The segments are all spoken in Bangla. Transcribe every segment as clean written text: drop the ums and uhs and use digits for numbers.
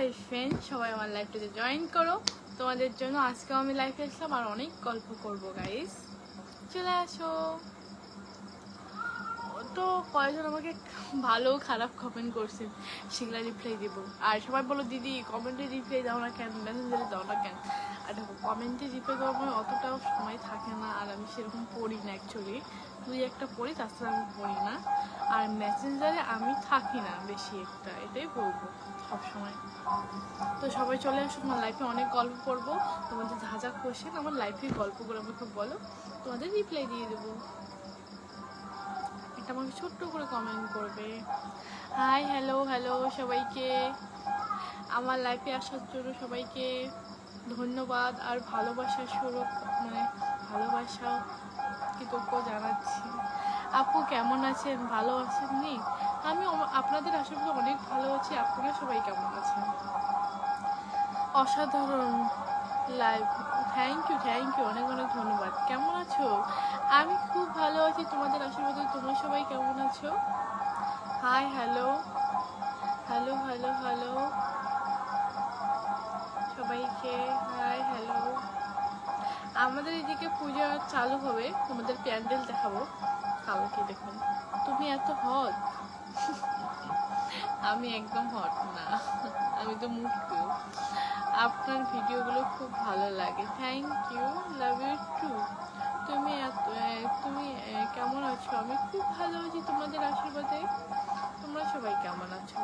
হাই ফ্রেন্ড, সবাই আমার লাইফটাতে জয়েন করো। তোমাদের জন্য আজকেও আমি লাইফে আসলাম আর অনেক গল্প করবো গাইস, চলে আসো। তো কয়েকজন আমাকে ভালো খারাপ কমেন্ট করছেন, সেগুলো রিপ্লাই দেবো। আর সবাই বলো দিদি কমেন্টে রিপ্লাই দাও না কেন, মেসেঞ্জারে দাও না কেন। আর দেখো কমেন্টে রিপ্লাই দেওয়ার পর অতটাও সময় থাকে না, আর আমি সেরকম পড়ি না অ্যাকচুয়ালি, দুই একটা পড়ি, তাছাড়া আমি পড়ি না। আর মেসেঞ্জারে আমি থাকি না বেশি একটা, এটাই বলবো সবসময়। তো সবাই চলে আসো, তোমার লাইফে অনেক গল্প করবো। তোমাদের যা যা কোশ্চেন আমার লাইফে গল্পগুলো আমাকে বলো, তোমাদের রিপ্লাই দিয়ে দেবো। এটা আমাকে ছোট্ট করে কমেন্ট করবে। হাই হ্যালো হ্যালো সবাইকে, আমার লাইফে আসার জন্য সবাইকে ধন্যবাদ আর ভালোবাসার স্বরূপ, মানে ভালোবাসা কৃতজ্ঞ জানাচ্ছি। আপু কেমন আছেন, ভালো আছেন নি? আমি আপনাদের আশেপাশে অনেক ভালো আছি, আপনারা সবাই কেমন আছেন? অসাধারণ লাইভ, থ্যাংক ইউ অনেক অনেক ধন্যবাদ। কেমন আছো? আমি খুব ভালো আছি, তোমাদের আশীর্বাদে। তোমরা সবাই কেমন আছো? High hello hello hello hello সবাইকে হাই হ্যালো। আমাদের এদিকে পূজা চালু হবে, তোমাদের প্যান্ডেল দেখাবো কালকে। দেখুন তুমি এত হট। আমি একদম হট না, আমি তো মুখ্য। আপনার ভিডিওগুলো খুব ভালো লাগে, thank you, love you too. তুমি কেমন আছো? আমি খুব ভালো আছি তোমাদের আশীর্বাদে। তোমরা সবাই কেমন আছো?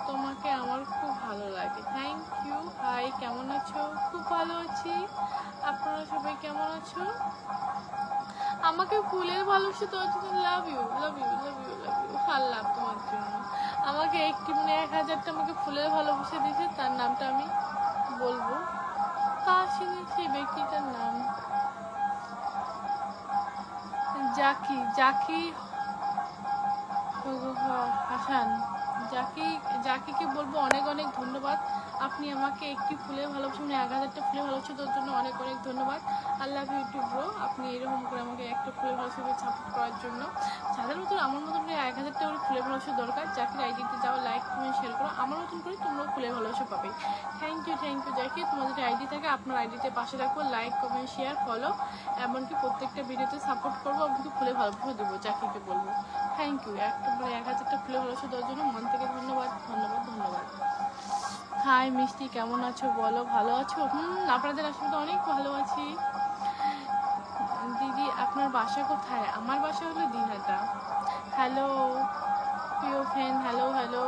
তোমাকে আমার খুব ভালো লাগে, থ্যাংক ইউ। হাই কেমন আছো? খুব ভালো আছি, আপনারা সবাই কেমন আছো? আমাকে ফুলের ভালোবাসা দেওয়ার জন্য love you love you love you love you. আল্লাহ তোমার জন্য আমাকে একটি 1000টা আমাকে ফুলের ভালোবাসা দিয়েছে, তার নামটা আমি বলবো। কাশিনী সেই ব্যক্তিটার নাম জাকি হাসান। জাকিকে বলবো অনেক অনেক ধন্যবাদ। আপনি আমাকে একটি ফুলের ভালোবাসা, 1000টা ফুলের ভালোবাসা দেওয়ার জন্য অনেক অনেক ধন্যবাদ। আল্লাহ ইউটিউব ব্রো, আপনি এরকম করে আমাকে একটা ফুলের ভালোবাসা সাপোর্ট করার জন্য। যাদের মতন আমার মতন করে 1000টা করে ফুলের ভালোবাসা দরকার। জাকির আইডিতে যাও, লাইক কমেন্ট শেয়ার করো, আমার মতন করে তোমরাও ফুলের ভালোবাসা পাবে। Thank you Zaki. তোমাদের আইডি থাকে, আপনার আইডিতে পাশে রাখবো, লাইক কমেন্ট শেয়ার ফলো, এমনকি প্রত্যেকটা ভিডিওতে সাপোর্ট করবো, আপনাকে ফুলের ভালোবাসা দেবো। জাকিকে বলবো থ্যাংক ইউ, 1000টা ফুলের ভালোবাসা দেওয়ার জন্য মন থেকে ধন্যবাদ ধন্যবাদ ধন্যবাদ। হাই মিষ্টি, কেমন আছো বলো? ভালো আছো? আপনাদের আসলে অনেক ভালো আছি। দিদি আপনার বাসা কোথায়? আমার বাসা হলো দিনহাটা। হ্যালো প্রিয় ফ্রেন্ড, হ্যালো হ্যালো।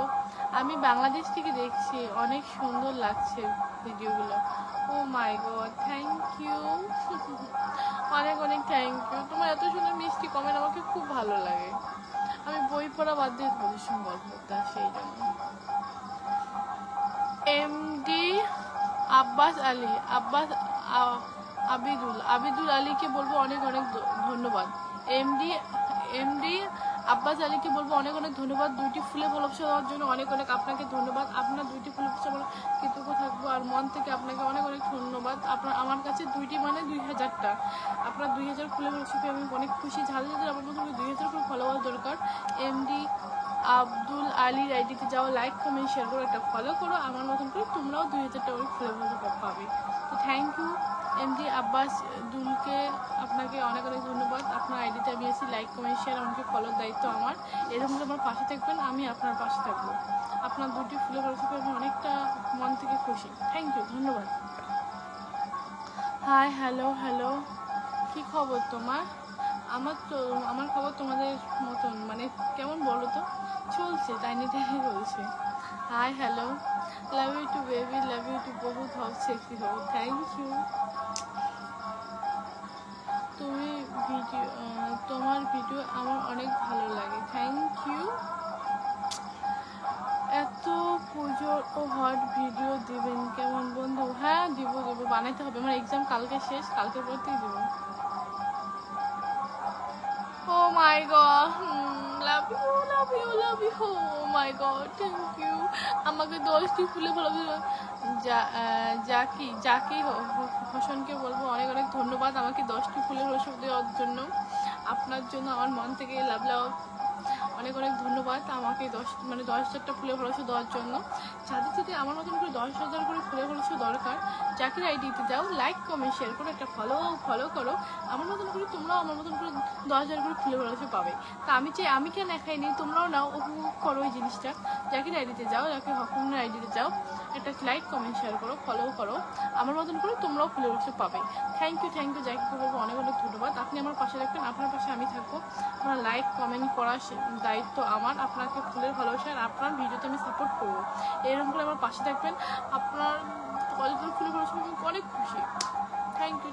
আমি বাংলাদেশ থেকে দেখছি, অনেক সুন্দর লাগছে ভিডিওগুলো। ও মাই গড, থ্যাংক ইউ, অনেক অনেক থ্যাংক ইউ। তোমার এত সুন্দর মিষ্টি কমেন্ট আমাকে খুব ভালো লাগে। আমি বই পড়া বাদ দিয়ে তোমাদের সঙ্গে গল্প করতে, সেই জন্য। এমডি আব্বাস আলী, আবিদুল আলীকে বলবো অনেক অনেক ধন্যবাদ। এমডি আব্বাস আলীকে বলবো অনেক অনেক ধন্যবাদ, 2টি ফুলে ভালোবাসা দেওয়ার জন্য অনেক অনেক আপনাকে ধন্যবাদ। আপনার 2টি ফুলে ভালোবাসা আমার কৃতজ্ঞ থাকবো, আর মন থেকে আপনাকে অনেক অনেক ধন্যবাদ। আপনার আমার কাছে 2টি মানে 2000টা, আপনার 2000 ফুলে ভালোবাসা পেয়ে আমি অনেক খুশি। যাদের আমার মতো 2000 করে ফলোয়ার দরকার, এমডি আব্দুল আলীর আইডিতে যাও, লাইক কমেন্ট শেয়ার করো, একটা ফলো করো, আমার মতন করে তোমরাও 2000টা করে ফ্লেভার পাবে। তো থ্যাংক ইউ এমডি আব্বাস দুলকে, আপনাকে অনেক অনেক ধন্যবাদ। আপনার আইডিতে আমি আছি, লাইক কমেন্ট শেয়ার, আমাকে ফলোর দায়িত্ব আমার। এরকম আমার পাশে থাকবেন, আমি আপনার পাশে থাকবো। আপনার 2টি ফুলে ভালোবাসা আমি অনেকটা মন থেকে খুশি, থ্যাংক ইউ, ধন্যবাদ। হাই হ্যালো হ্যালো, কী খবর তোমার? আমার খবর তোমাদের মতন, মানে কেমন বলো তো, চলছে, টাইনি চলছে। Hi hello, love you too baby, love you too, বহুত হব সেক্সি হব, থ্যাংক ইউ। তোমার ভিডিও আমার অনেক ভালো লাগে, থ্যাংক ইউ। এত পুজোর ও হট ভিডিও দিবেন কেমন বন্ধু? হ্যাঁ দিব, বানাইতে হবে, আমার এক্সাম কালকে শেষ, কালকে পড়তেই দিব। Oh my god, love you, oh my god, thank you. আমাকে 10টি ফুলে ভালোবাসা। জাকি হোসেনকে বলবো অনেক অনেক ধন্যবাদ, আমাকে 10টি ফুলে ভালোবাসা দেওয়ার জন্য। আপনার জন্য আমার মন থেকে লাভ অনেক অনেক ধন্যবাদ আমাকে 10,000টা ফুলের ভালোবাসা দেওয়ার জন্য। যাদের যদি আমার মতন করে 10,000 করে ফুলের ভালোবাসা দরকার, জাকির আইডিতে যাও, লাইক কমেন্ট শেয়ার করো, একটা ফলো করো। আমার মতন করে তোমরাও আমার মতন করে 10,000 করে ফুলের ভালোবাসা পাবে। তা আমি কেন একাই নেই, তোমরাও নাও, উপভোগ করো এই জিনিসটা। জাকির আইডিতে যাও, জাকির হকুমের আইডিতে যাও, একটা লাইক কমেন্ট শেয়ার করো, ফলো করো, আমার মতন করে তোমরাও ফুলের ভালোবাসা পাবে। থ্যাংক ইউ জাকিরকে বলবো অনেক অনেক ধন্যবাদ। আপনি আমার পাশে রাখবেন, আপনার পাশে আমি থাকবো। আপনার লাইক কমেন্ট করার দায়িত্ব আমার, আপনাকে ফুলের ভালোবাসা আর আপনার ভিডিওতে আমি সাপোর্ট করবো। এরকম করে আমার পাশে থাকবেন। আপনার কলেজের ফুলের ভালোবাসা আমি অনেক খুশি। থ্যাংক ইউ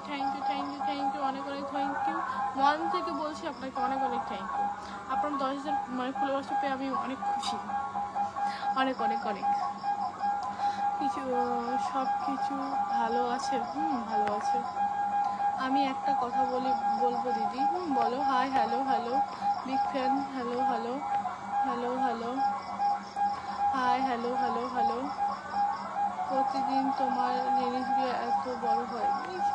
অনেক অনেক থ্যাংক ইউ। মন থেকে বলছি আপনাকে অনেক অনেক থ্যাংক ইউ। আপনার 10,000 ফুলের ভালোবাসা পেয়ে আমি অনেক খুশি, অনেক অনেক অনেক কিছু। সব কিছু ভালো আছে? ভালো আছে। আমি একটা কথা বলবো দিদি। বলো। Hi, hello big fan. Hello hi, hello. প্রতিদিন তোমার জিনিসগুলো এত বড় হয়,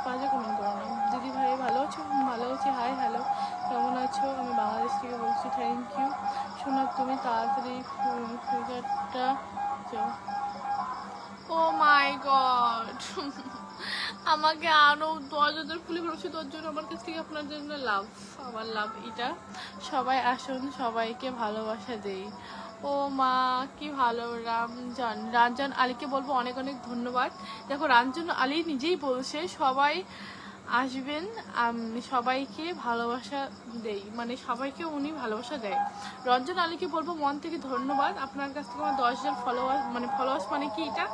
বাজে কমেন্ট করো না। দিদি ভাই ভালো আছো? ভালো আছি। হাই হ্যালো, কেমন আছো? আমি বাংলাদেশ থেকে বলছি। থ্যাংক ইউ সোনা, তুমি তাড়াতাড়ি ফিগারটা যাও। ও মাই গড, আমাকে আরও 10,000 ফুলে ভালোবাসা দেওয়ার জন্য আমার কাছ থেকে আপনার জন্য আমার লাভ এটা। সবাই আসুন, সবাইকে ভালোবাসা দেই। ও মা, কি ভালো। রাঞ্জন আলীকে বলবো অনেক অনেক ধন্যবাদ। দেখো, রাঞ্জন আলী নিজেই বলছে সবাই আসবেন, সবাইকে ভালোবাসা দেই, সবাইকে উনি ভালোবাসা দেয়। রঞ্জন আলীকে বলবো মন থেকে ধন্যবাদ। আপনার কাছ থেকে আমার 10,000 ফলোয়ার্স কি এটা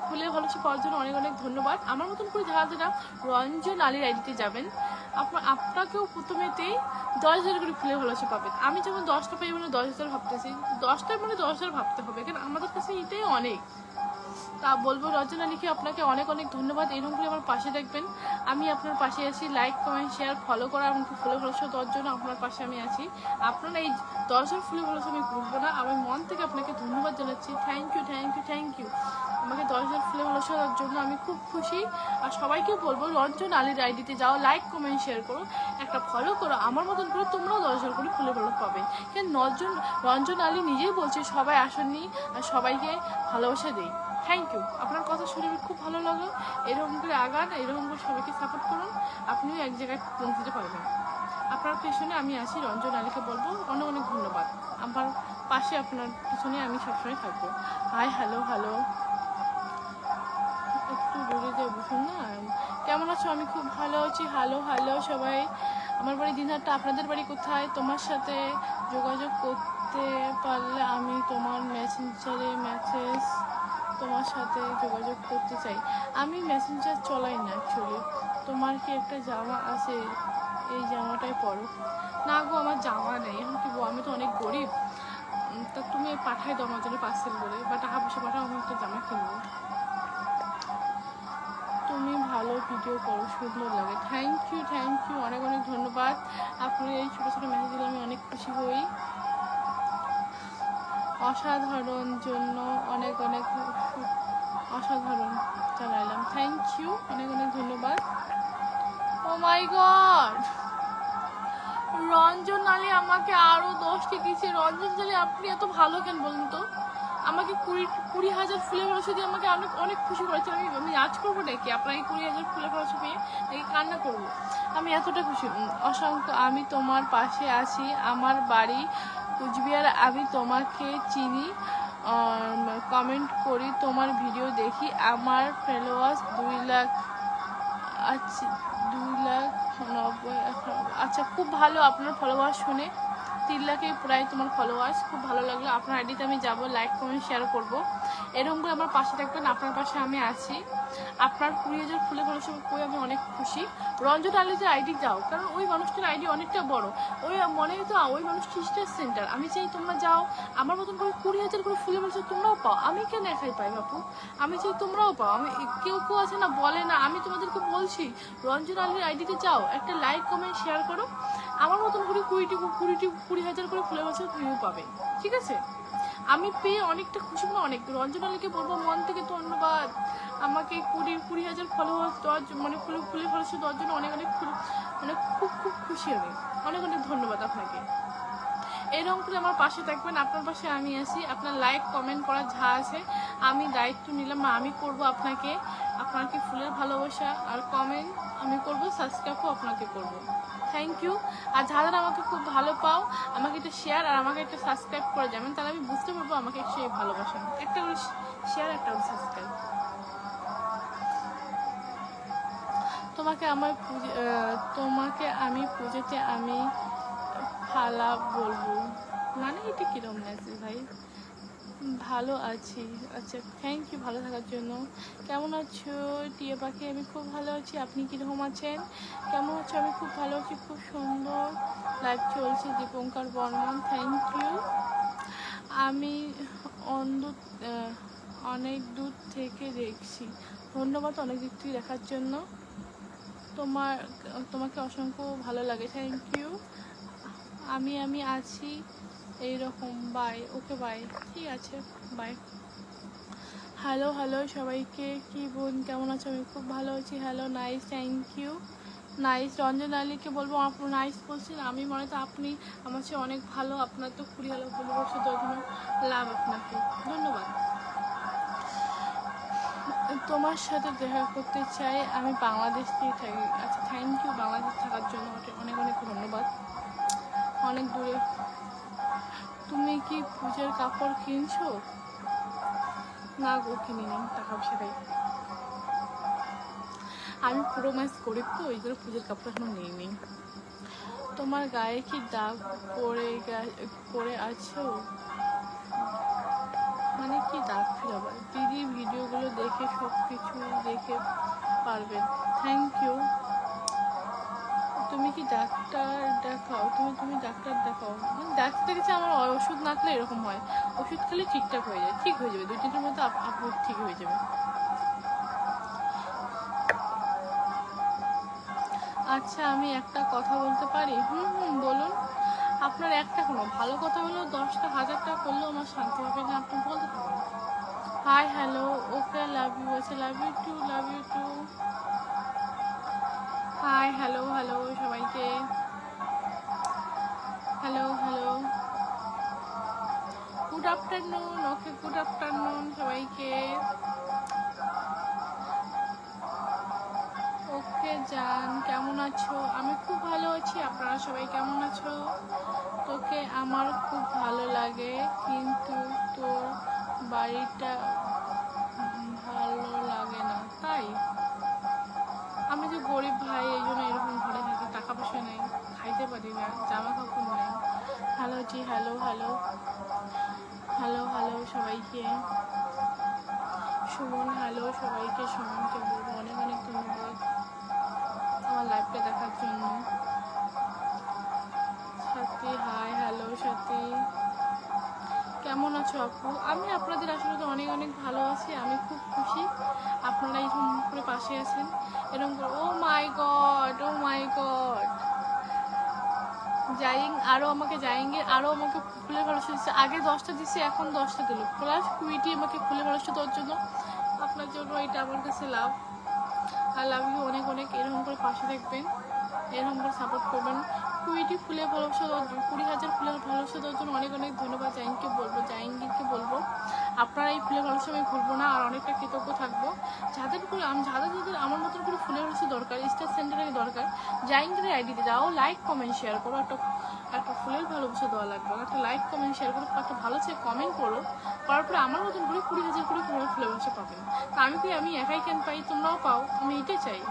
ফুলের ভালোবাসা পাওয়ার জন্য অনেক অনেক ধন্যবাদ। আমার মতন করে যারা রঞ্জন আলীর আইডিতে যাবেন, আপনাকেও প্রথমেতেই 10,000 করে ফুলের ভালোবাসা পাবেন। আমি যেমন 10টা পাই, 10,000 ভাবতেছি, 10টার 10,000 ভাবতে হবে, কারণ আমাদের কাছে এটাই অনেক। তা বলবো রঞ্জন আলীকে আপনাকে অনেক অনেক ধন্যবাদ। এরকম করে আমার পাশে দেখবেন, আমি আপনার পাশে আছি। লাইক কমেন্ট শেয়ার ফলো করা, এমনকি ফুলের ভালোবাসা দেওয়ার জন্য আপনার পাশে আমি আছি। আপনারা এই 10,000 ফুলের ভালোবাসা আমি ভুলবো না। আমি মন থেকে আপনাকে ধন্যবাদ জানাচ্ছি। থ্যাংক ইউ আমাকে 10,000 ফুলের ভালোবাসা দেওয়ার জন্য আমি খুব খুশি। আর সবাইকে বলবো রঞ্জন আলীর আইডিতে যাও, লাইক কমেন্ট শেয়ার করো, একটা ফলো করো, আমার মতন করে তোমরাও 10,000 করে ফুলের ভালোবাসা পাবে। কেন রঞ্জন আলী নিজেই বলছে সবাই আসেননি আর সবাইকে ভালোবাসা দেই। থ্যাংক ইউ, আপনার কথা শুনে খুব ভালো লাগলো। এরকম করে আগান, এরকম করে সবাইকে সাপোর্ট করুন, আপনিও এক জায়গায় পৌঁছতে পারবেন। আপনার পেছনে আমি আছি। রঞ্জন আলীকে বলবো অনেক অনেক ধন্যবাদ। আমার পাশে আপনার পিছনে আমি সবসময় থাকবো। হাই হ্যালো একটু দূরে দিয়ে বসুন না। কেমন আছো? আমি খুব ভালো আছি। হ্যালো সবাই। আমার বাড়ি দিনহাটা, আপনাদের বাড়ি কোথায়? তোমার সাথে যোগাযোগ করতে পারলে আমি তোমার মেসেঞ্জারে তোমার সাথে যোগাযোগ করতে চাই। আমি মেসেঞ্জার চলাই না অ্যাকচুয়ালি। তোমার কি একটা জামা আছে? এই জামাটাই পরো। না গো, আমার জামা নেই। এখন কি আমি তো অনেক গরিব। তা তুমি পাঠাই দাও আমার জন্য পার্সেল করে, বা টাকা পয়সা পাঠাও, আমি একটা জামা কিনবো। তুমি ভালো ভিডিও করো, সুন্দর লাগে। থ্যাংক ইউ অনেক অনেক ধন্যবাদ। আপনি এই ছোটো ছোটো মেসেজগুলো আমি অনেক খুশি হই। অসাধারণ জন্য অনেক অনেক অসাধারণ জানাইলাম। থ্যাংক ইউ অনেক অনেক ধন্যবাদ। ও মাই গড, রঞ্জন আলী আমাকে আরো 10টি দিচ্ছে। রঞ্জন আলী, আপনি এত ভালো কেন বলুন তো? আমাকে 20,000 ফুলের ভালোবাসা দিয়ে আমাকে অনেক অনেক খুশি করেছে। আমি আজ করবো নাকি আপনাকে 20,000 ফুলের ভালোবাসা পেয়ে, নাকি কান্না করবো? আমি এতটা খুশি। অসংখ্য। আমি তোমার পাশে আছি, আমার বাড়ি কুচবিহার, আমি তোমাকে চিনি, কমেন্ট করি, তোমার ভিডিও দেখি, আমার ফলোয়ার্স 2 লাখ আছে। 2,90,000। আচ্ছা, খুব ভালো আপনার ফলোয়ার্স শুনে। 3 লাখের প্রায় তোমার ফলোয়ার্স, খুব ভালো লাগলো। আপনার আইডিতে আমি যাবো, লাইক কমেন্ট শেয়ার করবো। এরকম করে আমার পাশে থাকবেন, আপনার পাশে আমি আছি। আপনার 20,000 ফুলের ভালোবাসা পেয়ে আমি অনেক খুশি। রঞ্জন আলীদের আইডি যাও, কারণ ওই মানুষটির আইডি অনেকটা বড়। ওই মনে তো ওই মানুষটি স্টার সেন্টার। আমি চাই তোমরা যাও, আমার মতন করে 20,000 করে ফুলের ভালোবাসা তোমরাও পাও। আমি কেন একাই পাই বাপু? আমি চাই তোমরাও পাও। আমি কেউ আছে না বলে না, আমি তোমাদেরকে বলছি রঞ্জন আলীর আইডিতে যাও, একটা লাইক কমেন্ট শেয়ার করো, আমার মতন করে 20,000 করে ফুলের ভালোবাসা তুমিও পাবে। ঠিক আছে? আমি পেয়ে অনেকটা খুশি। অনেক। রঞ্জন আলীকে বলবো মন থেকে ধন্যবাদ। আমাকে 20,000 ফলোয়ার্স দেওয়ার ফুলের ভালোবাসা দেওয়ার জন্য অনেক অনেক খুব খুব খুশি আমি। অনেক অনেক ধন্যবাদ আপনাকে। এরকম করে আমার পাশে থাকবেন, আপনার পাশে আমি আছি। আপনার লাইক কমেন্ট করা যা আছে আমি দায়িত্ব নিলাম, আমি করব আপনাকে। আপনার কি ফুলের ভালোবাসা আর কমেন্ট আমি করব, সাবস্ক্রাইবও আপনাকে করব। Thank you. আর যারা আমাকে খুব ভালো পাও আমাকে একটা শেয়ার আর আমাকে একটা সাবস্ক্রাইব করে যাবেন, তাহলে আমি বুঝতে পারবো আমাকে সেই ভালোবাসা। একটা করে শেয়ার, একটা করে সাবস্ক্রাইব। তোমাকে আমি পুজোতে আমি ফালা বলবো, মানে এটা কিরম মেসেজ ভাই? ভালো আছি। আচ্ছা, থ্যাংক ইউ ভালো থাকার জন্য। কেমন আছো টিয়া পাখি? আমি খুব ভালো আছি। আপনি কীরকম আছেন? কেমন আছো? আমি খুব ভালো আছি। খুব সুন্দর লাইভ চলছে দীপঙ্কর বর্মন, থ্যাংক ইউ। আমি অনেক দূর থেকে দেখছি, ধন্যবাদ অনেক দিক থেকে দেখার জন্য। তোমাকে অসংখ্য ভালো লাগে, থ্যাংক ইউ। আমি আছি এইরকম, বাই। ওকে বাই, ঠিক আছে, বাই। হ্যালো হ্যালো সবাইকে, কি বোন কেমন আছো? আমি খুব ভালো আছি। Hello, nice, thank you. Nice. Ranjan আলীকে বলবো আপনার নাইস বলছেন, আমি মনে তো আপনি আমার চেয়ে অনেক ভালো। আপনার তো 20,000 ভালোবাসা, জন্য লাভ আপনাকে, ধন্যবাদ। তোমার সাথে দেখা করতে চাই, আমি বাংলাদেশ থেকে থাকি। আচ্ছা, থ্যাংক ইউ বাংলাদেশ থাকার জন্য, অনেক অনেক ধন্যবাদ। অনেক দূরে। তুমি কি পূজার কাপড় কিনছো? না গো, কিনি নি, টাকা পয়সা দেয়। আমি পুরো মাস গরিব তো, ওই জন্য পুজোর কাপড় এখনো নেই। তোমার গায়ে কি দাগ পরে আছো? মানে কি দাগ ফিরাবার? দিদি ভিডিওগুলো দেখে সব কিছু দেখে পারবেন, থ্যাংক ইউ। তুমি কি ডাক্তার দেখাও? তুমি ডাক্তার দেখাও? ডাক্তার দেখেছি, আমার ওষুধ না খেলে এরকম হয়। ওষুধ খেলে ঠিকঠাক হয়ে যায়, ঠিক হয়ে যাবে 2-3 দিনের মধ্যে, আপনি ঠিক হয়ে যাবে। আচ্ছা, আমি একটা কথা বলতে পারি? বলুন। আপনার একটা কোনো ভালো কথা হলেও 10টা 1000টা করলেও আমার শান্তি হবে না, আপনি বলতে পারেন। Hi, hello, okay, love you আছে, love you too, love you too. Hi, hello hello সবাইকে, hello hello, good afternoon. Okay, good afternoon সবাইকে। ওকে জান, কেমন আছো? আমি খুব ভালো আছি, আপনারা সবাই কেমন আছো? তোকে আমার খুব ভালো লাগে, কিন্তু তোর বাড়িটা ভালো লাগে না, তাই? আমি যে গরিব ভাই, এই জন্য এরকম ঘরে থাকি, টাকা পয়সা নেই, খাইতে পারি না, জামা কাপড় নেই। হ্যালো জি, হ্যালো হ্যালো হ্যালো হ্যালো সবাইকে। সুমন, হ্যালো সবাইকে। সুমনকে বলবো অনেক অনেক ধন্যবাদ আমার লাইভটা দেখার জন্য। সাথী, হাই, হ্যালো সাথী, কেমন আছো আপু? আমি আপনাদের আসলে তো অনেক অনেক ভালো আছি, আমি খুব খুশি আপনারা এরকম করে পাশে আছেন, এরকম করে। ও মাই গড, ও মাই গড, আরও আমাকে ফুলের ভালোবাসা দিচ্ছে। আগে 10টা দিচ্ছে, এখন 10টা দিল, প্লাস 20টি আমাকে ফুলের ভালোবাসা দেওয়ার জন্য। আপনার জন্য এটা আমার কাছে লাভ। আর লাভ ইউ অনেক অনেক। এরকম করে পাশে থাকবেন, এরকম করে সাপোর্ট করবেন। 20টি ফুলের ভালোবাসা দেওয়ার জন্য, 20,000 ফুলের ভালোবাসা দেওয়ার জন্য অনেক অনেক ধন্যবাদ। জাহাঙ্গীরকে বলবো আপনারা এই ফুলের ভালোবাসা আমি ভুলবো না, আর অনেকটা কৃতজ্ঞ থাকবো। যাদের আমার মতন করে ফুলের ভালোবাসা দরকার, স্টার সেন্টারে দরকার, জাহাঙ্গীরের আইডিতে যাও, লাইক কমেন্ট শেয়ার করো। একটা ফুলের ভালোবাসা দেওয়া লাগবে, একটা লাইক কমেন্ট শেয়ার করো, একটা ভালো চেয়ে কমেন্ট করো, করার পরে আমার মতন করে 20,000 করে ফুলের ভালোবাসা পাবেন। তা আমি একাই কেন পাই, তোমরাও পাও, আমি এটাই চাই।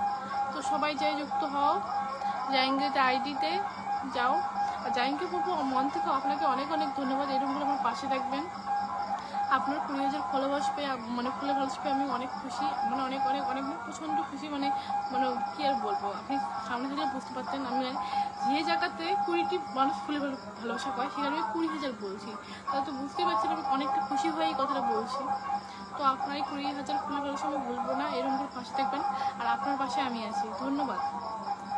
তো সবাই যাই, যুক্ত হও, জাহাঙ্গীরের আইডিতে যাও। আর জাহাঙ্গীর বলবো মন থেকে আপনাকে অনেক অনেক ধন্যবাদ, এরকম করে আমার পাশে থাকবেন। আপনার 20,000 ফলোয়ার্স পেয়ে, মানে ফুলের ভালোবাসা পেয়ে আমি অনেক খুশি, মানে অনেক অনেক অনেক প্রচণ্ড খুশি। মানে কী আর বলবো, আপনি সামনে থেকে বুঝতে পারতেন। আমি যে জায়গাতে 20টি মানুষ ফুলের ভালোবাসা পায়, সেখানে আমি 20,000 বলছি, তাহলে তো বুঝতে পারছেন আমি অনেকটা খুশি হয়ে এই কথাটা বলছি। তো আপনার এই 20,000 ফুলের ভালোবাসা আমি ভুলবো না, এরকম করে পাশে থাকবেন। আর আপনার পাশে আমি আছি, ধন্যবাদ,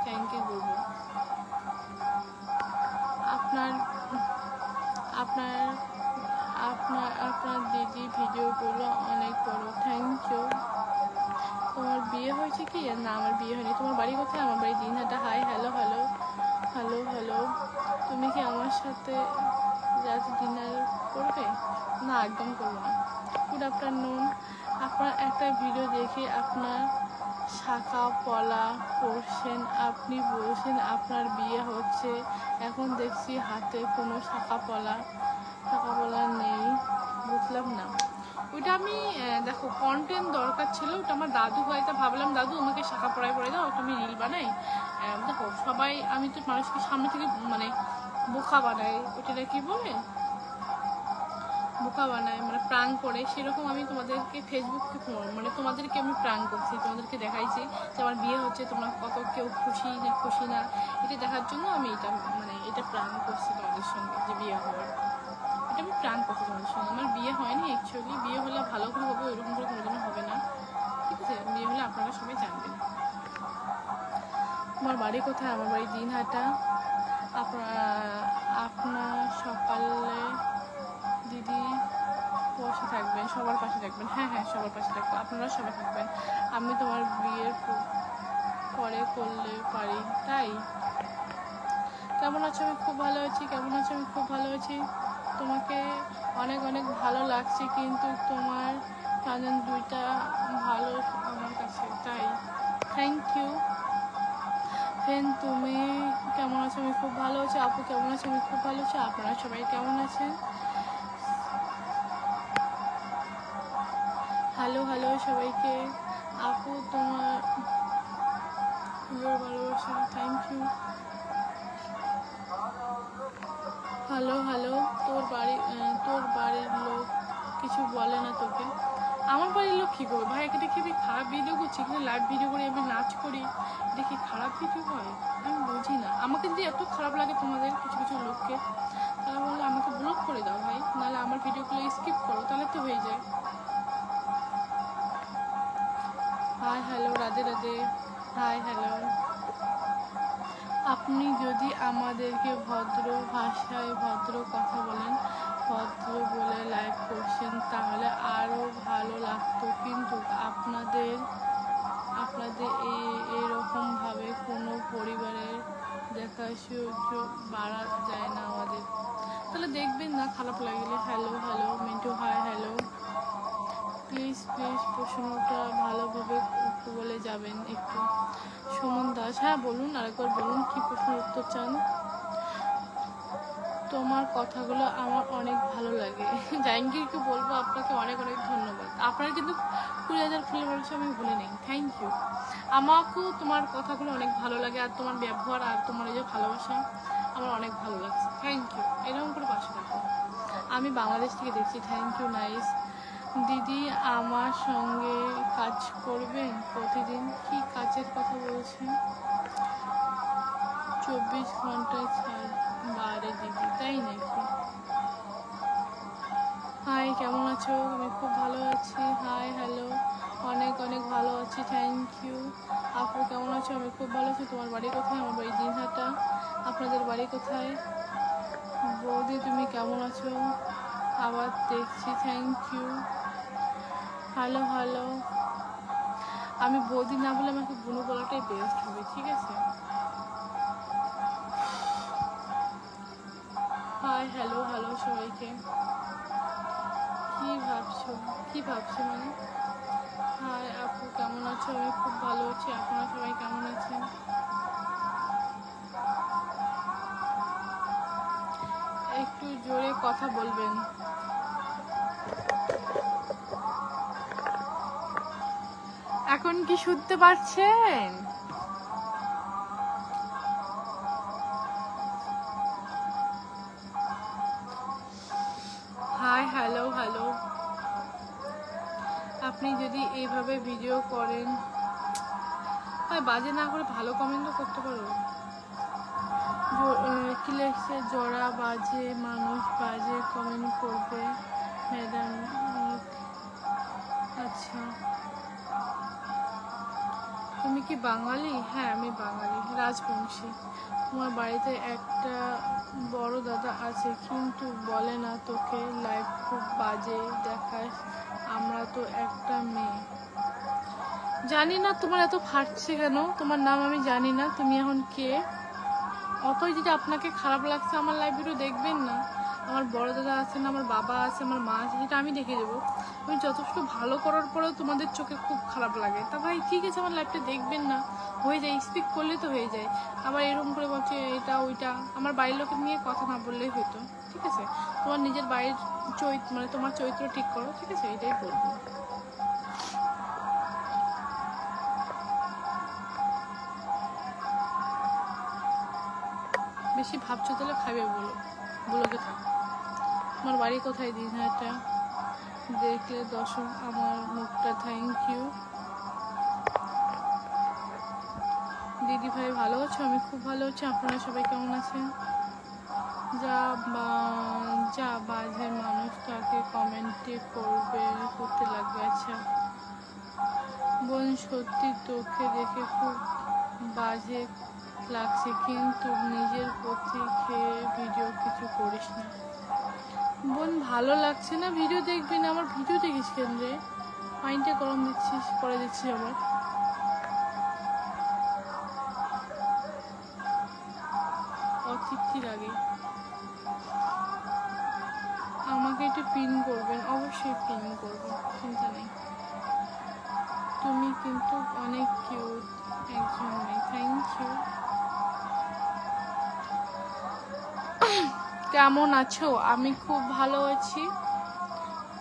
থ্যাংক ইউ বলবো। আপনার আপনার আপনার আপনার দিদি ভিডিওগুলো অনেক বড়, থ্যাংক ইউ। তোমার বিয়ে হয়েছে কি? না, আমার বিয়ে হয়নি। তোমার বাড়ি কোথায়? আমার বাড়ি Dinhata. Hi, hello hello hello hello, তুমি কি আমার সাথে রাতে ডিনার করবে? না, একদম করবো না। Good afternoon. আপনার একটা ভিডিও দেখে আপনার শাখা পলা করছেন, আপনি বলছেন আপনার বিয়ে হচ্ছে, এখন দেখছি হাতে কোনো শাখা পলা নেই, বুঝলাম না। ওইটা আমি দেখো কন্টেন্ট দরকার ছিল, ওটা আমার দাদু হয়তো, ভাবলাম দাদু আমাকে শাখা পড়ায় দাও, ওটা আমি রিল বানাই। দেখো সবাই, আমি তো মানুষকে সামনে থেকে মানে বোকা বানাই, ওটা কি বলে বোকা বানায়, মানে প্রাং করে, সেরকম আমি তোমাদেরকে ফেসবুকে মানে তোমাদেরকে আমি প্রাং করছি, তোমাদেরকে দেখাইছি যে আমার বিয়ে হচ্ছে, তোমরা কত কেউ খুশি না এটা দেখার জন্য আমি এটা মানে এটা প্রাং করছি তোমাদের সঙ্গে, যে বিয়ে হওয়ার এটা আমি প্রাণ করছি তোমাদের সঙ্গে। আমার বিয়ে হয়নি অ্যাকচুয়ালি, বিয়ে হলে ভালো করে হবে, ওইরকম করে কোনোদিনও হবে না, ঠিক আছে? বিয়ে হলে আপনারা সবাই জানবেন। আমার বাড়ি কোথায়? আমার বাড়ি দিনহাটা। আপনার সকালে দিদি বসে থাকবেন, সবার পাশে থাকবেন। হ্যাঁ হ্যাঁ, সবার পাশে থাকবেন, আপনারা সবাই থাকবেন। আমি তোমার বিয়ের পরে করলে পারি, তাই? কেমন আছো? আমি খুব ভালো আছি। কেমন আছো? আমি খুব ভালো আছি। তোমাকে অনেক অনেক ভালো লাগছে, কিন্তু তোমার কারণ দুইটা ভালো আমার কাছে, তাই? Thank you friend. তুমি কেমন আছো? আমি খুব ভালো আছি। আপু কেমন আছে? আমি খুব ভালো আছি। আপনারা সবাই কেমন আছেন? হ্যালো হ্যালো সবাইকে। আপু তোমার ভালোবাসা, থ্যাংক ইউ। Hello hello. তোর বাড়ির লোক কিছু বলে না তোকে? আমার বাড়ির লোক কী করবে ভাই? এটা দেখি আমি খারাপ ভিডিও করছি, এখানে লাইভ ভিডিও করি, আমি নাচ করি, দেখি খারাপ ভিডিও হয়? আমি বুঝি না, আমাকে যদি এত খারাপ লাগে তোমাদের কিছু কিছু লোককে, তারা বললে আমাকে ব্লক করে দাও ভাই, নাহলে আমার ভিডিওগুলো স্কিপ করো, তাহলে তো হয়ে যায়। Hi hello, Radhe Radhe. Hi hello. আপনি যদি আমাদেরকে ভদ্র ভাষায় ভদ্র কথা বলেন, ভদ্র বলে লাইভ করছেন, তাহলে আরও ভালো লাগতো, কিন্তু আপনাদের এরকমভাবে কোনো পরিবারের দেখাশোনা বাড়া যায় না আমাদের, তাহলে দেখবেন না খারাপ লাগলে। Hello hello Mintu, hi hello. Please প্রশ্নটা ভালোভাবে বলে যাবেন একটু। সুমন দাস, হ্যাঁ বলুন, আরেকবার বলুন, কি প্রশ্নের উত্তর চান? তোমার কথাগুলো আমার অনেক ভালো লাগে। জাহাঙ্গীরকে বলবো আপনাকে অনেক অনেক ধন্যবাদ। আপনার কিন্তু 20,000 ফলোয়ার্স আমি ভুলে নেই, থ্যাংক ইউ। আমাকেও তোমার কথাগুলো অনেক ভালো লাগে, আর তোমার ব্যবহার আর তোমার এই যে ভালোবাসা আমার অনেক ভালো লাগছে, থ্যাংক ইউ। এরকম করে পাশে থাকো। আমি বাংলাদেশ থেকে দেখছি, থ্যাংক ইউ, নাইস। দিদি আমার সঙ্গে কাজ করবেন প্রতিদিন? কি কাজের কথা বলছেন? 24 ঘন্টায় ছাড় বারে দিদি, তাই নাকি? হাই, কেমন আছো? আমি খুব ভালো আছি। হাই হ্যালো, অনেক অনেক ভালো আছি, থ্যাংক ইউ। আপু কেমন আছো? আমি খুব ভালো আছি। তোমার বাড়ি কোথায়? আমার বাড়ি দিনহাটা। আপনাদের বাড়ি কোথায়? বৌদি তুমি কেমন আছো? আবার দেখছি, থ্যাংক ইউ। Hello hello. আমি বৌদি না বলে আমাকে বুনু বলাটাই বেস্ট হবে, ঠিক আছে? হাই হ্যালো হ্যালো সবাইকে। কি ভাবছো মানে? হাই আপু কেমন আছো? আমি খুব ভালো আছি। আপনারা সবাই কেমন আছেন? একটু জোরে কথা বলবেন। এখন কি শুনতে পাচ্ছেন? High hello hello. আপনি যদি এইভাবে ভিডিও করেন, হয় বাজে না করে ভালো কমেন্টও করতে পারো। কি লেখছে? জোড়া বাজে মানুষ বাজে কমেন্ট করবে ম্যাডাম। আচ্ছা, তুমি কি বাঙালি? হ্যাঁ আমি বাঙালি, রাজবংশী। তোমার বাড়িতে একটা বড় দাদা আছে, কিন্তু বলে না তোকে লাইফ খুব বাজে দেখায়, আমরা তো একটা মেয়ে। জানি না তোমার এত ফাটছে কেন, তোমার নাম আমি জানি না, তুমি এখন কে? অতই যদি আপনাকে খারাপ লাগছে আমার লাইভ ভিডিও দেখবেন না, আমার বড় দাদা আছেন, আমার বাবা আছে, আমার মা আছে, যেটা আমি দেখে দেবো। আমি যথেষ্ট ভালো করার পরেও তোমাদের চোখে খুব খারাপ লাগে, তা ভাই ঠিক আছে আমার লাইফটা দেখবেন না, হয়ে যায়, স্পিক করলে তো হয়ে যায়। আবার এরকম করে বলছে এটা ওইটা, আমার বাড়ির লোকের নিয়ে কথা না বললেই হতো। ঠিক আছে, তোমার নিজের বাড়ির মানে তোমার চরিত্র ঠিক করো, ঠিক আছে, এটাই বলবো। বেশি ভাবছো তাহলে খাবে বলোকে থাক। আমার বাড়ি কোথায় দিনহাটা, দেখলে দর্শক আমার মুখটা। থ্যাংক ইউ দিদি ভাই, ভালো আছো? আমি খুব ভালো আছি, আপনারা সবাই কেমন আছেন? যা বাজে মানুষ তাকে কমেন্টে করতে লাগবে। আচ্ছা বোন, সত্যি তোকে দেখে খুব বাজে লাগছে, কিন্তু নিজের প্রতি খেয়ে ভিডিও কিছু করিস না। বোন ভালো লাগছে না ভিডিও দেখবি না, আমার ভিডিও দেখিস কেন রে? মাইন্ডে গরম দিচ্ছিস, করে দিচ্ছি আবার। অতৃপ্তি লাগে। আমাকে একটু পিন করবেন, অবশ্যই পিন করবো, চিন্তা নেই। তুমি কিন্তু অনেক কিউট একজন মেয়ে। Thank you. কেমন আছো? আমি খুব ভালো আছি,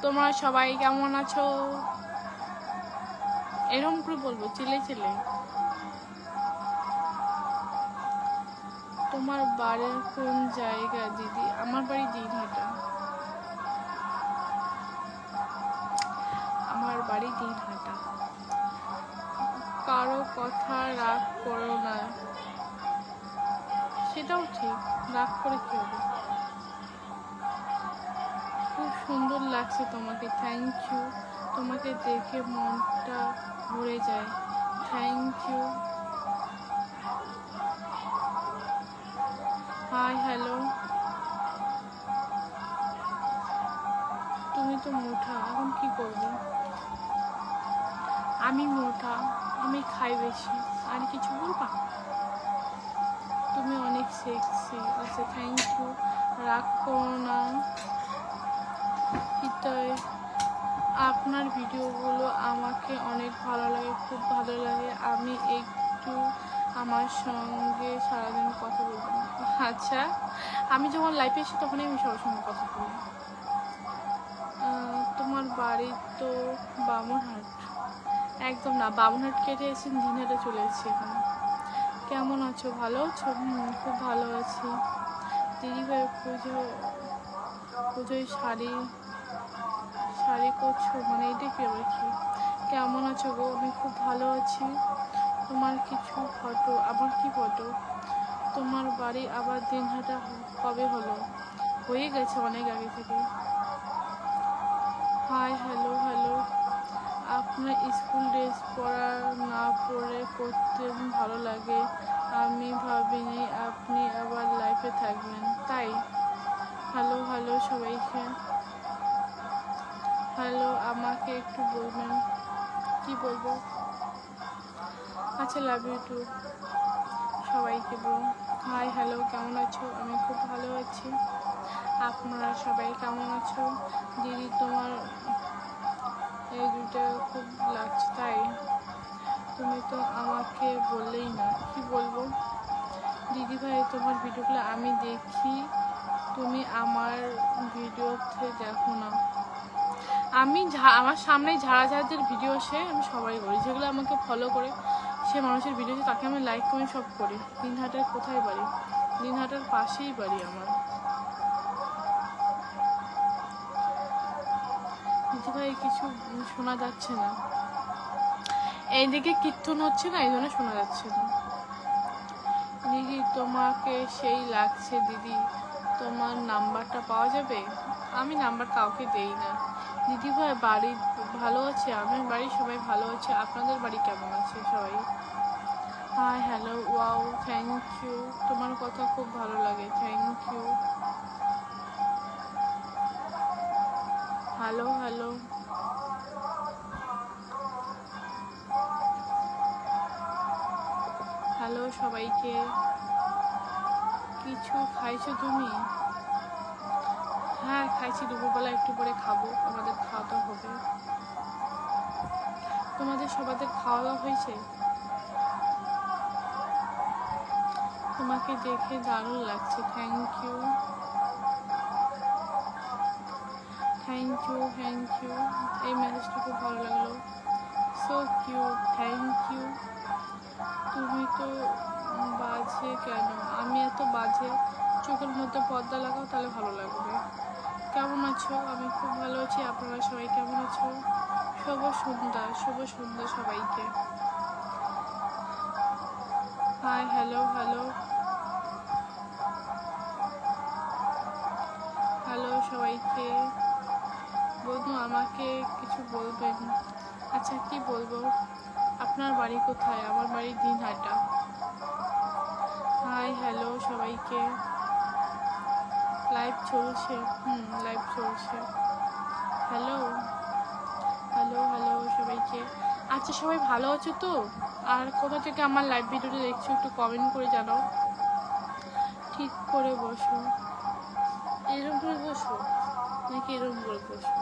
তোমরা সবাই কেমন আছো? এরকম করে বলবো চেলে চেলে। তোমার বাড়ির কোন জায়গা দিদি? আমার বাড়ি দিনহাটা। আমার বাড়ি দিনহাটা। কারো কথা রাগ করো না, সেটাও ঠিক, রাগ করে কি হবে? খুব সুন্দর লাগছে তোমাকে। থ্যাংক ইউ, তোমাকে দেখে মনটা ভরে যায়। Thank you. Hi hello. তুমি তো মোটা, এখন কি করবো? আমি মোটা, আমি খাই বেশি, আর কিছু বলবা? তুমি অনেক সেক্সি। আচ্ছা থ্যাংক ইউ, রাগ করো না। হৃদয়, আপনার ভিডিওগুলো আমাকে অনেক ভালো লাগে, খুব ভালো লাগে। আমি একটু আমার সঙ্গে সারাদিন কথা বলবো। আচ্ছা, আমি যখন লাইফে এসি তখনই আমি সবার সঙ্গে কথা বলি। তোমার বাড়ি তো বামুনহাট? একদম না, বামুনহাট কেটে এসে দিনহাটে চলে এসেছি এখন। কেমন আছো? ভালো আছো? খুব ভালো আছি। দিদিভাই পুজোয় শাড়ি করছো মানে এটা কি আবার কি? কেমন আছো গো? আমি খুব ভালো আছি। তোমার কিছু ফটো? আমার কি ফটো? তোমার বাড়ি আবার দিনহাটা কবে হলো? হয়ে গেছে অনেক আগে থেকে। High hello hello. আপনার স্কুল ড্রেস না পরে করতে ভালো লাগে, আমি ভাবিনি আপনি আবার লাইফে থাকবেন, তাই। হ্যালো হ্যালো সবাইকে। হ্যালো, আমাকে একটু বলবেন? কি বলবো? আচ্ছা, লাভ ইউ টু সবাইকে বলো। হাই হ্যালো, কেমন আছো? আমি খুব ভালো আছি, আপনারা সবাই কেমন আছো? দিদি তোমার এই দুইটা খুব লাগছে, তাই। তুমি তো আমাকে বললেই না, কি বলবো? দিদি ভাই তোমার ভিডিওগুলো আমি দেখি, তুমি আমার ভিডিওতে দেখো না। আমি আমার সামনে ঝাড়াঝাড়িদের ভিডিও আসে, আমি সবাই করি, যেগুলো আমাকে ফলো করে সে মানুষের ভিডিও তাকে আমি লাইক কমেন্ট সব করি। দিনহাটার কোথায় বাড়ি? দিনহাটার পাশেই বাড়ি আমার। দিদি ভাই কিছু শোনা যাচ্ছে না, এইদিকে কীর্তন হচ্ছে না, এই জন্য শোনা যাচ্ছে না। দিদি তোমাকে সেই লাগছে, দিদি তোমার নাম্বারটা পাওয়া যাবে? আমি নাম্বার কাউকে দেই না। দিদি ভাই বাড়ি ভালো আছে? আমার বাড়ি সবাই ভালো আছে, আপনাদের বাড়ি কেমন আছে সবাই? Hi hello, wow thank you, তোমার কথা খুব ভালো লাগে, thank you. Hello hello. Hello সবাইকে। কিছু খাইছো তুমি? হ্যাঁ খাইছি, দুপুরবেলা একটু পরে খাবো, আমাদের খাওয়া দাওয়া হবে। তোমাদের সবাদের খাওয়া দাওয়া হয়েছে? তোমাকে দেখে দারুণ লাগছে, thank you thank you thank you. এই মেসেজটা খুব ভালো লাগলো, সো কিউট, থ্যাংক ইউ। তুমি তো বাজে কেন? আমি এত বাজে? চোখের মধ্যে পর্দা লাগাও, তাহলে ভালো লাগবে। কেমন আছো? আমি খুব ভালো আছি, আপনারা সবাই কেমন আছো? শুভ সন্ধ্যা, শুভ সন্ধ্যা সবাইকে। হাই, হ্যালো হ্যালো হ্যালো সবাইকে। বন্ধু আমাকে কিছু বলবেন? আচ্ছা কি বলবো? আপনার বাড়ি কোথায়? আমার বাড়ি দিনহাটা। হাই হ্যালো সবাইকে। লাইভ চলছে? লাইভ চলছে। হ্যালো হ্যালো হ্যালো সবাইকে। আচ্ছা সবাই ভালো আছো তো? আর কোথা থেকে আমার লাইভ ভিডিওটা দেখছো একটু কমেন্ট করে জানাও। ঠিক করে বসো, এরকম করে বসো নাকি এরকম করে বসবো?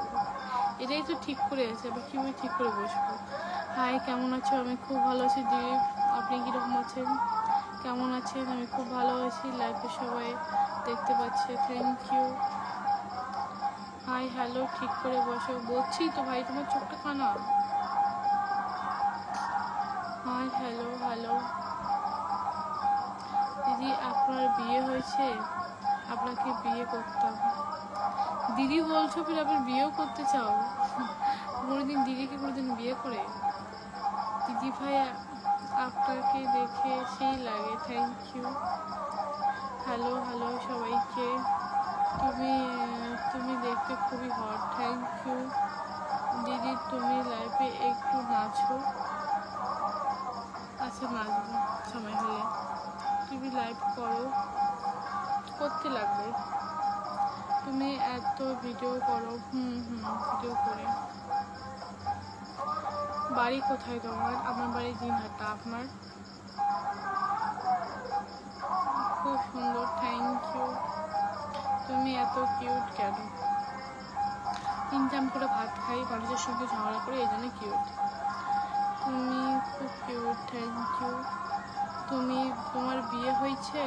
এটাই তো ঠিক করে আছে, আবার কীভাবে ঠিক করে বসবো? হাই, কেমন আছো? আমি খুব ভালো আছি দিলীপ, আপনি কীরকম আছেন? কেমন আছেন? আমি খুব ভালো আছি, লাইভে সবাই দেখতে পাচ্ছে, থ্যাংক ইউ। হাই হ্যালো, ঠিক করে বসো বলছি তো ভাই, তোমার চোখটা কানা। High hello hello. দিদি আপনার বিয়ে হয়েছে? আপনাকে বিয়ে করতাম। দিদি বলছো, ফির আপনি বিয়েও করতে চাও? কোনোদিন দিদিকে কোনোদিন বিয়ে করে? দিদি ভাই আপনাকে দেখে সেই লাগে, থ্যাংক ইউ। হ্যালো হ্যালো সবাইকে। তুমি তুমি দেখতে খুবই হট, থ্যাংক ইউ। দিদি তুমি লাইফে একটু নাচো। আচ্ছা নাচবো সময় হলে। তুমি লাইভ করো, করতে লাগবে। তুমি এত ভিডিও করো? ভিডিও করে। বাড়ি কোথায় তোমার? আমার বাড়ি দিনহাটা। আপনার? খুব সুন্দর, থ্যাংক ইউ। তুমি এত কিউট কেন? 3 টাইম করে ভাত খাই, মানুষের সঙ্গে ঝগড়া করে, এই জন্য কিউট। তুমি খুব কিউট, থ্যাংক ইউ। তোমার বিয়ে হয়েছে?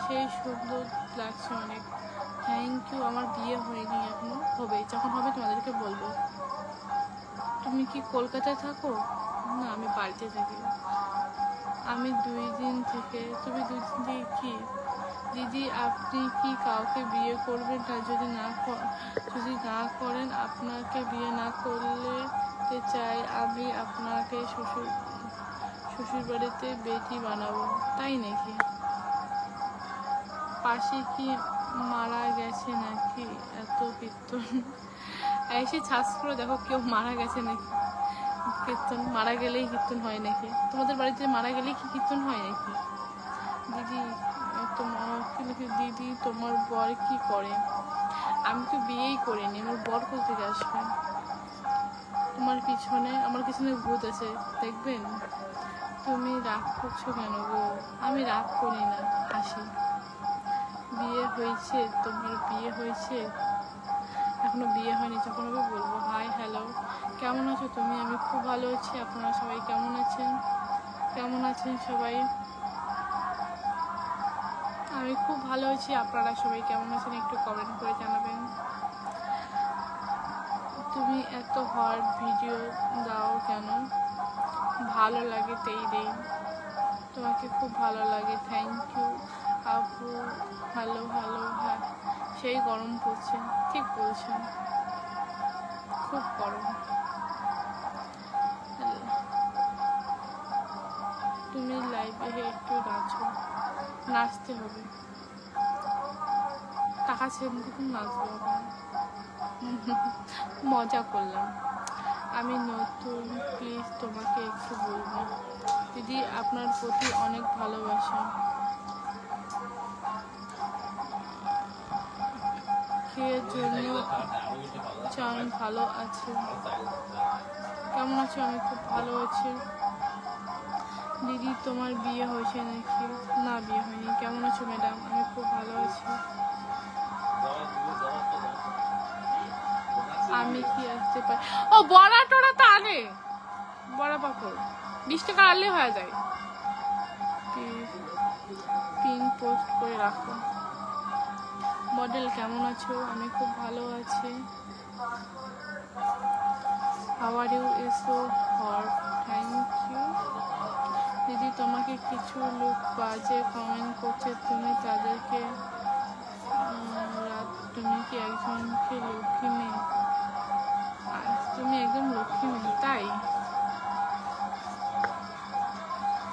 সেই সুন্দর লাগছে অনেক, থ্যাংক ইউ। আমার বিয়ে হয়নি এখনো, হবে, যখন হবে তোমাদেরকে বলবো। তুমি কি কলকাতায় থাকো? না, আমি বাড়িতে থাকি। আমি 2 দিন থেকে। তুমি 2 দিন থেকে কি? দিদি আপনি কি কাউকে বিয়ে করবেন না? যদি না করেন, আপনাকে বিয়ে না করলে চাই আমি আপনাকে শ্বশুরবাড়িতে বেটি বানাবো। তাই নাকি? পাশে কি মারা গেছে নাকি? এত কীর্তন এসে ছাস করে দেখো কেউ মারা গেছে নাকি? কীর্তন মারা গেলেই কীর্তন হয় নাকি? তোমাদের বাড়িতে মারা গেলেই কি কীর্তন হয় নাকি? দিদি তোমার বর কি করে? আমি তো বিয়েই করিনি, আমার বর কোথা থেকে আসবে? আমার পিছনে ভূত আছে, দেখবেন। তুমি রাগ করছো কেন গো? আমি রাগ করি না, হাসি। বিয়ে হয়েছে? তোমার বিয়ে হয়েছে? এখনো বিয়ে হয়নি, যখন হবে বলবো। হাই হ্যালো, কেমন আছো তুমি? আমি খুব ভালো আছি, আপনারা সবাই কেমন আছেন? কেমন আছেন সবাই? আমি খুব ভালো আছি, আপনারা সবাই কেমন আছেন একটু কমেন্ট করে জানাবেন। তুমি এত হট ভিডিও দাও কেন? ভালো লাগে তাই দেই। তোমাকে খুব ভালো লাগে, থ্যাংক ইউ আপু। Hello hello. হ্যাঁ, সেই গরম পড়ছে, ঠিক বলছেন, খুব গরম। তুমি লাইভে একটু নাচো। নাচতে হবে, টাকা সেন্ড করুন, নাচবো এখন। মজা করলাম। আমি নতুন, প্লিজ তোমাকে একটু বলবো। দিদি আপনার প্রতি অনেক ভালোবাসা। খেয়ে জন্য চান? ভালো আছে। কেমন আছো? আমি খুব ভালো আছি। দিদি তোমার বিয়ে হয়েছে নাকি? না, বিয়ে হয়নি। কেমন আছো ম্যাডাম? আমি খুব ভালো আছি। আমি কি আসতে পারি? ও বড়া টড়া তো আনে, বড়া পাপড় 20 টাকা আনলে হয়ে যায়। পিন পোস্ট করে রাখো। মডেল কেমন আছো? আমি খুব ভালো আছি। How are you? Is so hot, thank you. দিদি তোমাকে কিছু লোক বাজে কমেন্ট করছে, তুমি তাদেরকে তুমি কি একজনকে লক্ষ্মী মেয়ে? তুমি একদম লক্ষ্মী মেয়ে তাই?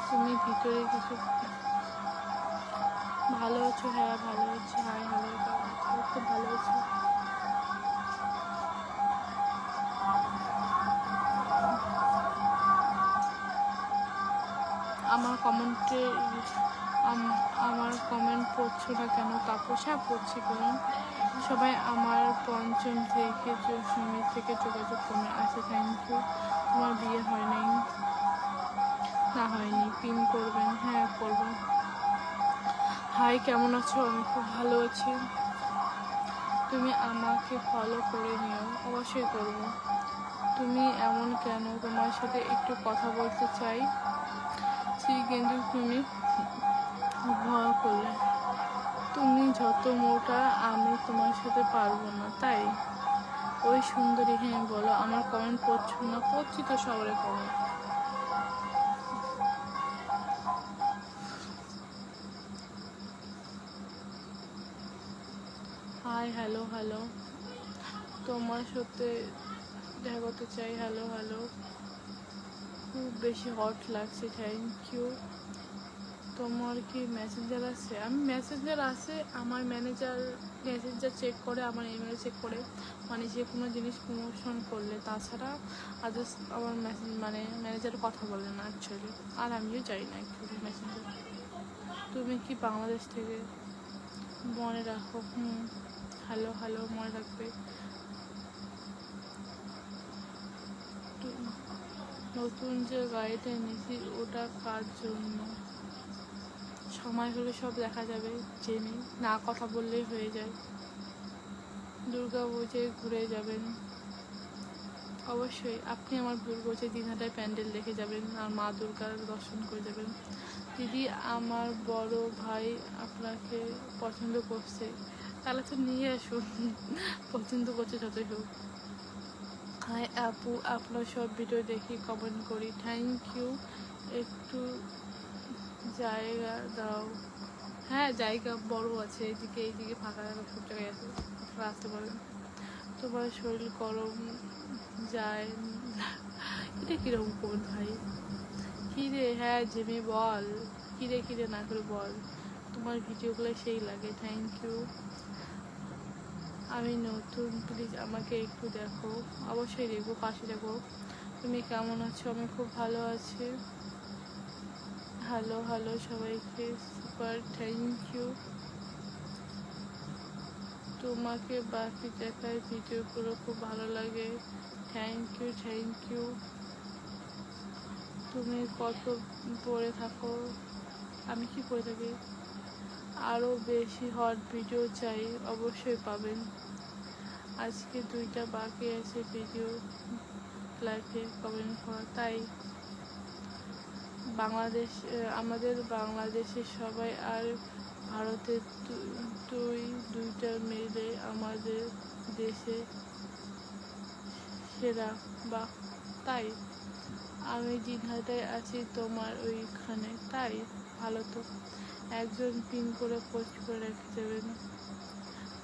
তুমি ভিতরে কিছু ভালো আছো? হ্যাঁ ভালো আছি। হাই হ্যালো, খুব ভালো আছি। আমার কমেন্টে আমার কমেন্ট পড়ছো না কেন? তাপস হ্যাঁ পড়ছি কেন? সবাই আমার পঞ্চম থেকে সময় থেকে যোগাযোগ কমে আছে, থ্যাংক ইউ। তোমার বিয়ে হয় নাই? না হয়নি। পিন করবেন? হ্যাঁ করবো। হাই কেমন আছো? আমি খুব ভালো আছি। তুমি আমাকে ফলো করে নিও। অবশ্যই করব। তুমি এমন কেন? তোমার সাথে একটু কথা বলতে চাই, কিন্তু তুমি ভয় করলে। তুমি যত মোটা, আমি তোমার সাথে পারবো না তাই? ওই সুন্দরী, হ্যাঁ বলো। আমার কমেন্ট পড়ছো না? পড়ছি তো সবাই কমেন্ট। হাই হ্যালো হ্যালো, তোমার সাথে দেখা করতে চাই। হ্যালো হ্যালো, খুব বেশি হট লাগছে, থ্যাংক ইউ। তোমার কি মেসেঞ্জার আছে? আমি মেসেঞ্জার আছে, আমার ম্যানেজার মেসেঞ্জার চেক করে, আমার ইমেল চেক করে, মানে যে কোনো জিনিস প্রমোশন করলে। তাছাড়া আদার্স আমার ম্যানেজার কথা বলে না অ্যাকচুয়ালি, আর আমিও যাই না অ্যাকচুয়ালি মেসেঞ্জার। তুমি কি বাংলাদেশ থেকে? মনে রাখো। হ্যালো হ্যালো, মনে রাখবে। নতুন যে গাড়িটা নিয়েছি ওটা কার জন্য? সময় হলে সব দেখা যাবে, জেনে না কথা বললেই হয়ে যায়। দুর্গা পুজোয় ঘুরে যাবেন? অবশ্যই। আপনি আমার দুর্গা পুজোয় দিনহাটায় প্যান্ডেল দেখে যাবেন আর মা দুর্গার দর্শন করে যাবেন। দিদি আমার বড় ভাই আপনাকে পছন্দ করছে, তাহলে তো নিয়ে আসুন। পছন্দ করছে যতই হোক। হাই আপু, আপনার সব ভিডিও দেখি, কমেন্ট করি, থ্যাংক ইউ। একটু জায়গা দাও। হ্যাঁ জায়গা বড় আছে, এইদিকে ফাঁকা সব জায়গায় আছে, আপনারা আসতে পারেন। তোমার শরীর গরম যায়? এটা কিরকম কোন ভাই? কিরে? হ্যাঁ জেমি বল, কিরে না করে বল। তোমার ভিডিওগুলো সেই লাগে, থ্যাংক ইউ। আমি নতুন, প্লিজ আমাকে একটু দেখো। অবশ্যই দেখবো, পাশে দেখো। তুমি কেমন আছো? আমি খুব ভালো আছি। হ্যালো হ্যালো সবাইকে, সুপার থ্যাংক ইউ। তোমাকে বাকি দেখার ভিডিওগুলো খুব ভালো লাগে, থ্যাংক ইউ। তুমি কত পড়ে থাকো? আমি কি পড়ে থাকি? আরও বেশি হট ভিডিও চাই, অবশ্যই পাবেন। আজকে 2টা বাকি আছে ভিডিও লাইভে কমেন্ট করা, তাই? বাংলাদেশ, আমাদের বাংলাদেশের সবাই আর ভারতের দুইটা মিলে আমাদের দেশে সেরা, বা তাই? আমি দিনহাটায় আছি তোমার ওইখানে, তাই? ভালো তো। একজন পিন করে পোস্ট করে রেখে দেবেন।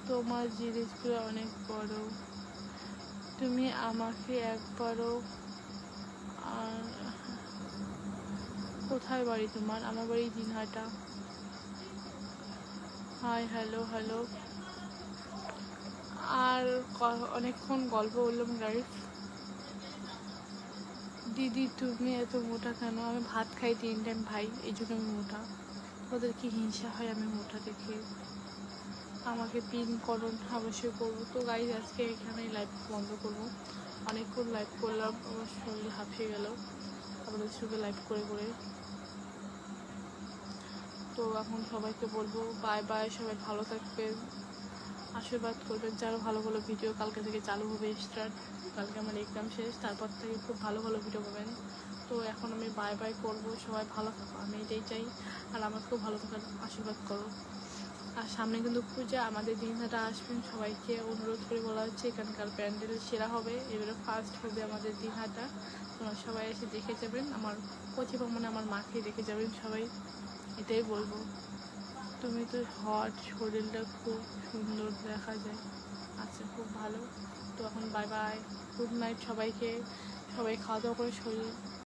তোমার জিনিসগুলো অনেক বড়। তুমি আমাকে একবারও কোথায় বাড়ি তোমার? আমার বাড়ি দিনহাটা। হাই হ্যালো হ্যালো, আর অনেকক্ষণ গল্প বললাম গাইস। দিদি তুমি এত মোটা কেন? আমি ভাত খাই 3 টাইম ভাই, এই জন্য আমি মোটা। ওদের কি হিংসা হয় আমি মোটা দেখে? আমাকে পিন করুন, অবশ্যই করবো। তো গাইস আজকে এখানেই লাইভ বন্ধ করবো। অনেকক্ষণ লাইভ করলাম, আমার শরীর হাঁপিয়ে গেল আপনাদের সঙ্গে লাইভ করে করে। তো এখন সবাইকে বলবো বাই বাই, সবাই ভালো থাকবেন। আশীর্বাদ করবেন যে আরও ভালো ভালো ভিডিও কালকে থেকে চালু হবে স্টার্ট। কালকে আমার এক্সাম শেষ, তারপর থেকে খুব ভালো ভালো ভিডিও পাবেন। তো এখন আমি বাই বাই করবো, সবাই ভালো থাকো, আমি এটাই চাই। আর আমাকেও ভালো থাকার আশীর্বাদ করো। আর সামনে কিন্তু পূজা, আমাদের দিনহাটা আসবেন, সবাইকে অনুরোধ করে বলা হচ্ছে। এখানকার প্যান্ডেল সেরা হবে, এবারে ফার্স্ট হবে আমাদের দিনহাটা। তোমরা সবাই এসে দেখে যাবেন, আমার প্রতিভা মানে আমার মাকে দেখে যাবেন সবাই, এটাই বলবো। তুমি তো হট, শরীরটা খুব সুন্দর দেখা যায়, আচ্ছা খুব ভালো। তো এখন বাই বাই, গুড নাইট সবাইকে। সবাই খাওয়া দাওয়া করে শরীর